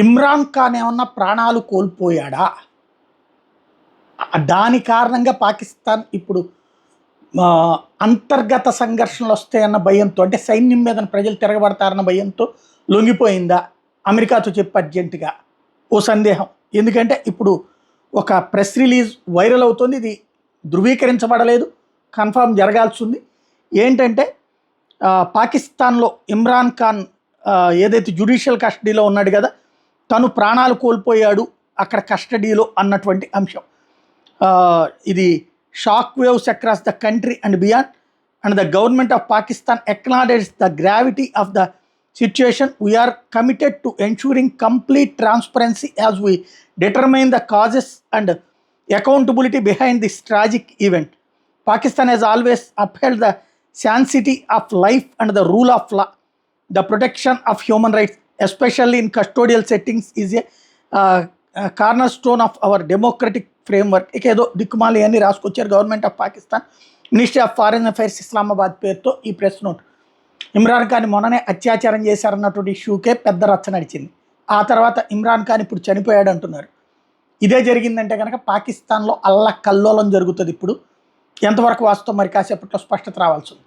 ఇమ్రాన్ ఖాన్ ఏమన్నా ప్రాణాలు కోల్పోయాడా? దాని కారణంగా పాకిస్తాన్ ఇప్పుడు అంతర్గత సంఘర్షణలు వస్తాయన్న భయంతో, అంటే సైన్యం మీద ప్రజలు తిరగబడతారన్న భయంతో లొంగిపోయిందా? అమెరికాతో చెప్పి అర్జెంటుగా ఓ సందేహం. ఎందుకంటే ఇప్పుడు ఒక ప్రెస్ రిలీజ్ వైరల్ అవుతుంది, ఇది ధృవీకరించబడలేదు, కన్ఫర్మ్ జరగాల్సి ఉంది. ఏంటంటే పాకిస్తాన్లో ఇమ్రాన్ ఖాన్ ఏదైతే జ్యుడిషియల్ కస్టడీలో ఉన్నాడు కదా, తను ప్రాణాలు కోల్పోయాడు అక్కడ కస్టడీలో అన్నటువంటి అంశం. ఇది shock waves across the country and beyond, and the government of Pakistan acknowledges the gravity of the situation. We are committed to ensuring complete transparency as we determine the causes and accountability behind this tragic event. Pakistan has always upheld the sanctity of life and the rule of law. The protection of human rights, especially in custodial settings, is a cornerstone of our democratic framework. ఇక ఏదో దిక్కుమాలి అని రాసుకొచ్చారు government of Pakistan, ministry of foreign affairs Islamabad పేరుతో ఈ press note. Imran Khan మొన్ననే అత్యాచారం చేశారన్నటువంటి ఇష్యూకే పెద్ద రచ్చ నడిచింది. ఆ తర్వాత ఇమ్రాన్ ఖాన్ ఇప్పుడు చనిపోయాడు అంటున్నారు. ఇదే జరిగిందంటే కనుక పాకిస్తాన్లో అల్లకల్లోలం జరుగుతుంది. ఇప్పుడు ఎంతవరకు వాస్తవం మరి కాసేపట్లో స్పష్టత రావాల్సి ఉంది.